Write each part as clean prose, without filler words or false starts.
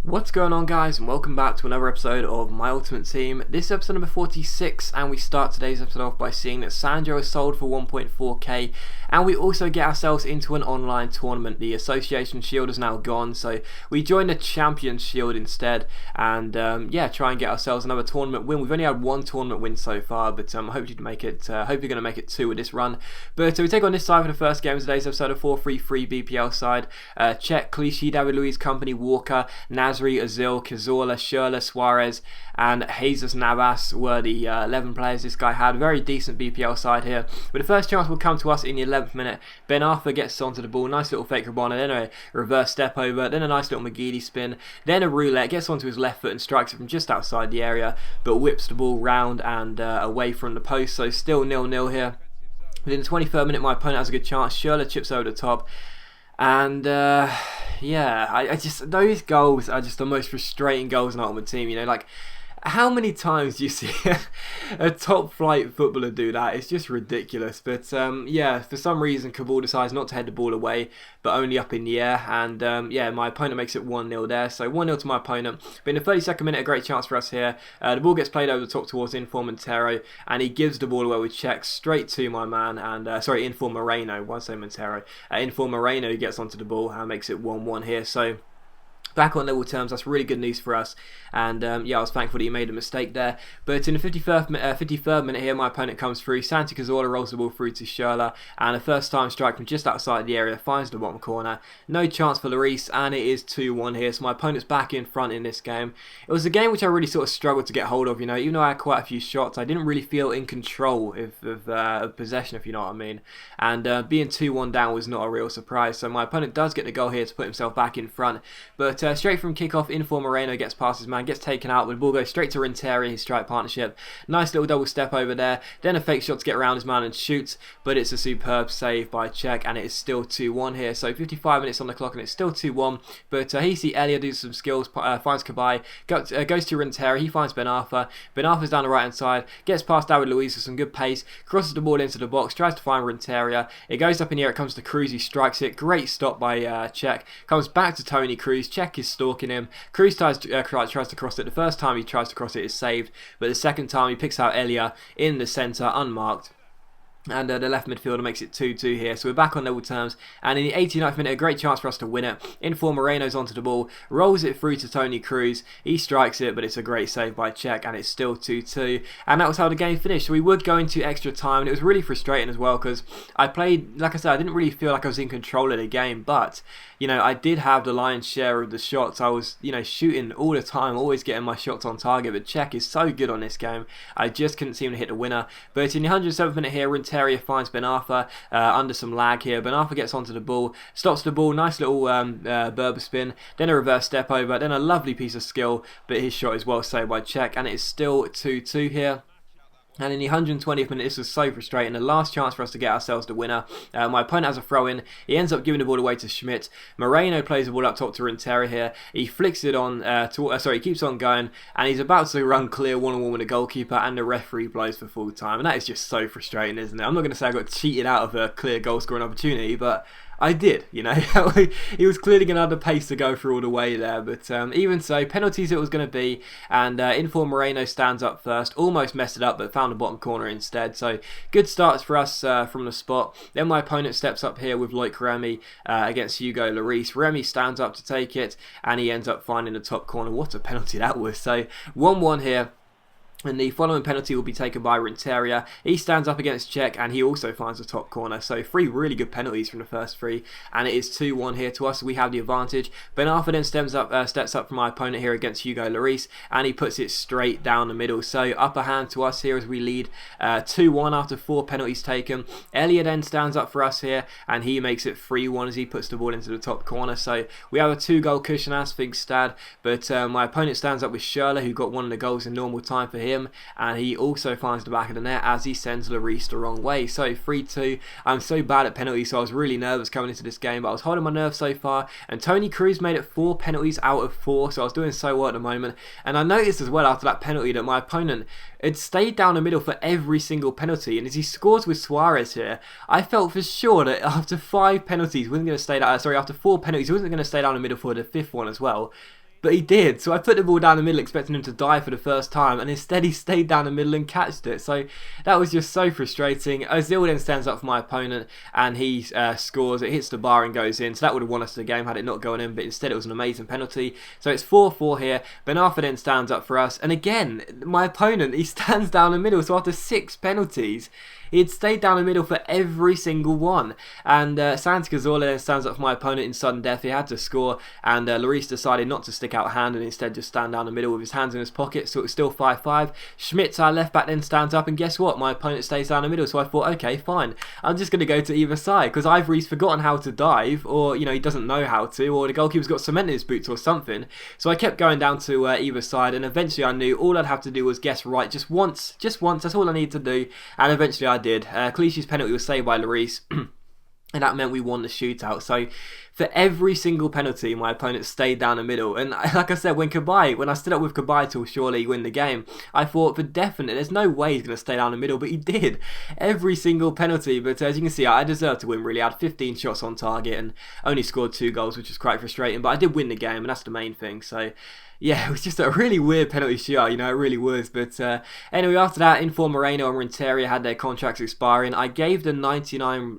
What's going on, guys, and welcome back to another episode of My Ultimate Team. This is episode number 46, and we start today's episode off by seeing that Sandro is sold for 1.4k, and we also get ourselves into an online tournament. The Association Shield is now gone, so we join the Champions Shield instead, and yeah, try and get ourselves another tournament win. We've only had one tournament win so far, but hope you're going to make it two with this run. But we take on this side for the first game of today's episode of 4-3-3 BPL side. Czech, Clichy, David Luiz, Company, Walker, Nasri, Azil, Cazorla, Schürrle, Suarez, and Jesus Navas were the 11 players this guy had. Very decent BPL side here. But the first chance will come to us in the 11th minute. Ben Arthur gets onto the ball. Nice little fake Rabona, then a reverse step over, then a nice little McGeady spin, then a roulette. Gets onto his left foot and strikes it from just outside the area, but whips the ball round and away from the post. So still 0-0 here. Within the 23rd minute, my opponent has a good chance. Schürrle chips over the top. And yeah, I just, those goals are just the most frustrating goals in Ultimate Team. You know, like, how many times do you see a top flight footballer do that? It's just ridiculous. But yeah, for some reason Cabal decides not to head the ball away, but only up in the air. And yeah, my opponent makes it 1-0 there. So 1-0 to my opponent. But in the 32nd minute, a great chance for us here. The ball gets played over the top towards Inform Montero, and he gives the ball away with check straight to my man. And sorry, Inform Moreno. Why say Montero? Inform Moreno gets onto the ball and makes it 1-1 here. So back on level terms, that's really good news for us, and yeah, I was thankful that he made a mistake there. But in the 53rd minute here, my opponent comes through. Santi Cazorla rolls the ball through to Schürrle, and a first time strike from just outside the area finds the bottom corner. No chance for Lloris, and it is 2-1 here, so my opponent's back in front in this game. It was a game which I really sort of struggled to get hold of, you know, even though I had quite a few shots, I didn't really feel in control of possession, if you know what I mean. And being 2-1 down was not a real surprise, so my opponent does get the goal here to put himself back in front. But straight from kickoff, Inform Moreno gets past his man, gets taken out, but the ball goes straight to Renteria, his strike partnership. Nice little double step over there, then a fake shot to get around his man and shoots, but it's a superb save by Czech, and it is still 2-1 here. So 55 minutes on the clock, and it's still 2-1. But he sees Elia do some skills, finds Cabaye, goes to Renteria, he finds Ben Arthur. Ben Arthur's down the right hand side, gets past David Luiz with some good pace, crosses the ball into the box, tries to find Renteria. It goes up in the air, it comes to Cruz, he strikes it. Great stop by Czech. Comes back to Tony Cruz. Czech is stalking him. Cruz tries to cross it. The first time he tries to cross it is saved, but the second time he picks out Elia in the centre unmarked. And the left midfielder makes it 2-2 here. So we're back on level terms. And in the 89th minute, a great chance for us to win it. Inform Moreno's onto the ball, rolls it through to Tony Cruz. He strikes it, but it's a great save by Czech, and it's still 2-2. And that was how the game finished. So we would go into extra time, and it was really frustrating as well, because I played, like I said, I didn't really feel like I was in control of the game, but you know, I did have the lion's share of the shots. I was, you know, shooting all the time, always getting my shots on target, but Czech is so good on this game. I just couldn't seem to hit the winner. But in the 107th minute here, Renteria finds Ben Arthur under some lag here. Ben Arthur gets onto the ball, stops the ball, nice little Berber spin, then a reverse step over, then a lovely piece of skill, but his shot is well saved by Czech, and it is still 2-2 here. And in the 120th minute, this was so frustrating. The last chance for us to get ourselves the winner. My opponent has a throw in. He ends up giving the ball away to Schmidt. Moreno plays the ball up top to Renteria here. He flicks it on, he keeps on going, and he's about to run clear one-on-one with the goalkeeper, and the referee blows for full time. And that is just so frustrating, isn't it? I'm not going to say I got cheated out of a clear goal scoring opportunity, but I did, you know. He was clearly going to have the pace to go through all the way there, but even so, penalties it was going to be, and Inform Moreno stands up first, almost messed it up, but found the bottom corner instead. So good starts for us from the spot. Then my opponent steps up here with Loic Remy against Hugo Lloris. Remy stands up to take it, and he ends up finding the top corner. What a penalty that was. So 1-1 here. And the following penalty will be taken by Renteria. He stands up against Czech, and he also finds the top corner. So 3 really good penalties from the first 3, and it is 2-1 here to us. We have the advantage. Ben Arthur then steps up from my opponent here against Hugo Lloris, and he puts it straight down the middle. So upper hand to us here as we lead 2-1 after 4 penalties taken. Elia then stands up for us here, and he makes it 3-1 as he puts the ball into the top corner. So we have a 2-goal cushion as things stand, but my opponent stands up with Schürrle, who got one of the goals in normal time for him, and he also finds the back of the net as he sends Lloris the wrong way. So 3-2. I'm so bad at penalties, so I was really nervous coming into this game, but I was holding my nerve so far, and Tony Cruz made it 4 penalties out of 4, so I was doing so well at the moment. And I noticed as well after that penalty that my opponent had stayed down the middle for every single penalty, and as he scores with Suarez here, I felt for sure that after 5 penalties he wasn't going to stay down, after 4 penalties he wasn't going to stay down the middle for the 5th one as well. but he did. So I put the ball down the middle expecting him to dive for the first time, and instead he stayed down the middle and catched it. So that was just so frustrating. Ozil then stands up for my opponent and he scores. It hits the bar and goes in. So that would have won us the game had it not gone in, but instead it was an amazing penalty. So it's 4-4 here. Ben Arfa then stands up for us, and again my opponent, he stands down the middle. So after 6 penalties, he had stayed down the middle for every single one. And Santi Cazorla then stands up for my opponent in sudden death. He had to score, and Lloris decided not to stick out a hand and instead just stand down the middle with his hands in his pocket. So it was still 5-5. Schmitz, our left back, then stands up, and guess what? My opponent stays down the middle. So I thought, okay, fine. I'm just going to go to either side because either he's forgotten how to dive, or he doesn't know how to, or the goalkeeper's got cement in his boots or something. So I kept going down to either side, and eventually I knew all I'd have to do was guess right just once. That's all I needed to do, and eventually I did. Clichy's penalty was saved by Lloris. And that meant we won the shootout. So for every single penalty, my opponent stayed down the middle. And like I said, when I stood up with Kabay to surely win the game, I thought for definite, there's no way he's going to stay down the middle, but he did. Every single penalty. But as you can see, I deserved to win, really. I had 15 shots on target and only scored 2 goals, which was quite frustrating. But I did win the game, and that's the main thing. So yeah, it was just a really weird penalty shootout, it really was. But anyway, after that, Inform Moreno and Renteria had their contracts expiring. I gave the 99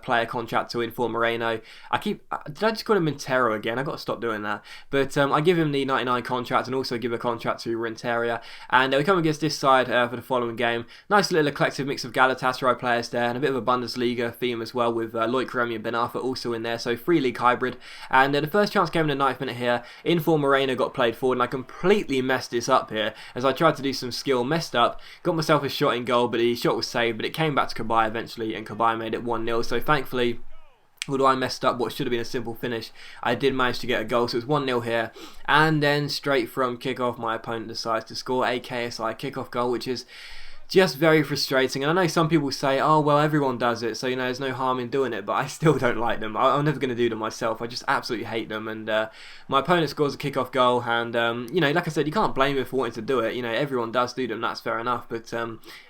player contract to Inform Moreno. Did I just call him Montero again? I got to stop doing that. But I give him the 99 contract and also give a contract to Renteria. And we come against this side for the following game. Nice little eclectic mix of Galatasaray players there, and a bit of a Bundesliga theme as well, with Loic Remy and Ben Arfa also in there. So 3-league hybrid. And the first chance came in the 9th minute here. Inform Moreno got played forward, and I completely messed this up here as I tried to do some skill, messed up, got myself a shot in goal, but the shot was saved, but it came back to Kabay eventually, and Kabay made it 1-0. So thankfully, although I messed up what should have been a simple finish, I did manage to get a goal. So it was 1-0 here, and then straight from kickoff my opponent decides to score a KSI kickoff goal, which is just very frustrating. And I know some people say, oh well, everyone does it, so there's no harm in doing it, but I still don't like them. I'm never going to do them myself. I just absolutely hate them. And my opponent scores a kickoff goal, and like I said, you can't blame him for wanting to do it. Everyone does do them, that's fair enough, but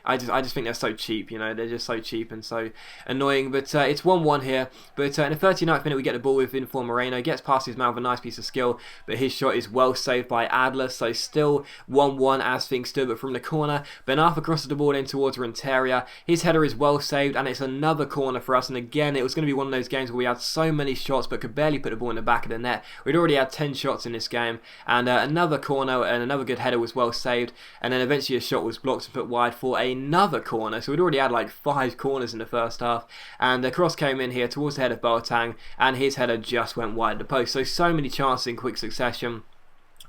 I just think they're so cheap. They're just so cheap and so annoying. But it's 1-1 here. But in the 39th minute, we get the ball with Inform Moreno, gets past his man with a nice piece of skill, but his shot is well saved by Adler. So still 1-1 as things stood, but from the corner, Ben Arfa crosses the ball in towards Renteria. His header is well saved, and it's another corner for us. And again, it was going to be one of those games where we had so many shots but could barely put the ball in the back of the net. We'd already had 10 shots in this game, and another corner and another good header was well saved, and then eventually a shot was blocked and put wide for another corner. So we'd already had like 5 corners in the first half, and the cross came in here towards the head of Boateng, and his header just went wide of the post. So many chances in quick succession,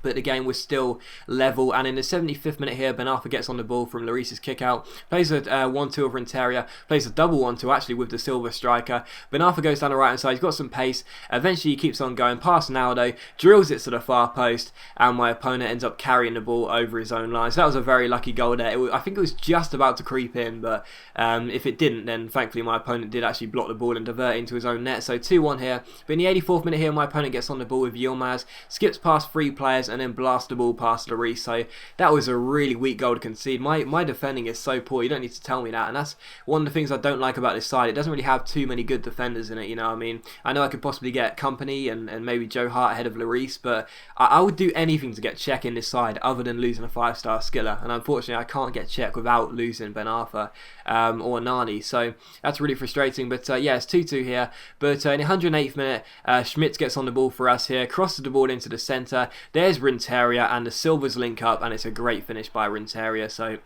but the game was still level. And in the 75th minute here, Ben Arfa gets on the ball from Lloris's kick out, plays a 1-2 of Renteria, plays a double 1-2 actually with the Silva striker. Ben Arfa goes down the right hand side, he's got some pace, eventually he keeps on going past Naldo, drills it to the far post, and my opponent ends up carrying the ball over his own line. So that was a very lucky goal there. I think it was just about to creep in, but if it didn't, then thankfully my opponent did actually block the ball and divert it into his own net. So 2-1 here. But in the 84th minute here, my opponent gets on the ball with Yilmaz, skips past 3 players, and then blasts the ball past Lloris. So that was a really weak goal to concede. My defending is so poor, you don't need to tell me that, and that's one of the things I don't like about this side. It doesn't really have too many good defenders in it, I know I could possibly get Company and maybe Joe Hart ahead of Lloris, but I would do anything to get Czech in this side other than losing a 5-star Skiller, and unfortunately I can't get Czech without losing Ben Arfa or Nani, so that's really frustrating. But yeah, it's 2-2 here. But in the 108th minute, Schmitz gets on the ball for us here, crosses the ball into the centre, there's Renteria, and the Silvers link up, and it's a great finish by Renteria. So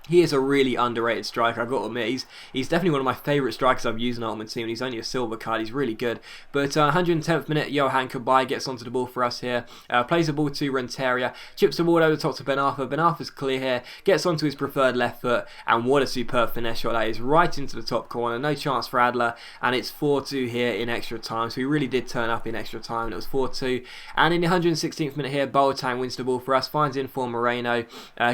he is a really underrated striker, I've got to admit. He's definitely one of my favourite strikers I've used in Ultimate Team, and he's only a silver card, he's really good. But 110th minute, Johan Kabay gets onto the ball for us here, plays the ball to Renteria, chips the ball over the top to Ben Arfa. Ben Arfa's clear here, gets onto his preferred left foot, and what a superb finesse shot that is, right into the top corner, no chance for Adler, and it's 4-2 here in extra time. So we really did turn up in extra time, and it was 4-2. And in the 116th minute here, Boateng wins the ball for us, finds in for Moreno,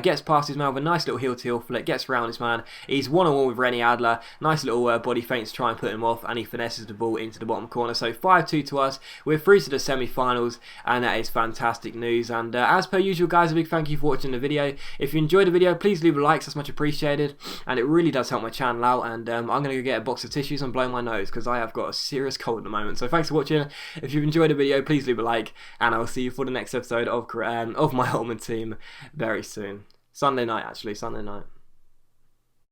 gets past his man with a nice little heel-to-heel flick, gets around this man. He's one-on-one with Rennie Adler. Nice little body feint to try and put him off, and he finesses the ball into the bottom corner. So 5-2 to us. We're through to the semi-finals, and that is fantastic news. And as per usual, guys, a big thank you for watching the video. If you enjoyed the video, please leave a like. That's much appreciated, and it really does help my channel out. And I'm going to go get a box of tissues and blow my nose because I have got a serious cold at the moment. So thanks for watching. If you've enjoyed the video, please leave a like, and I'll see you for the next episode of my Ultimate Team very soon. Sunday night, actually. Sunday night.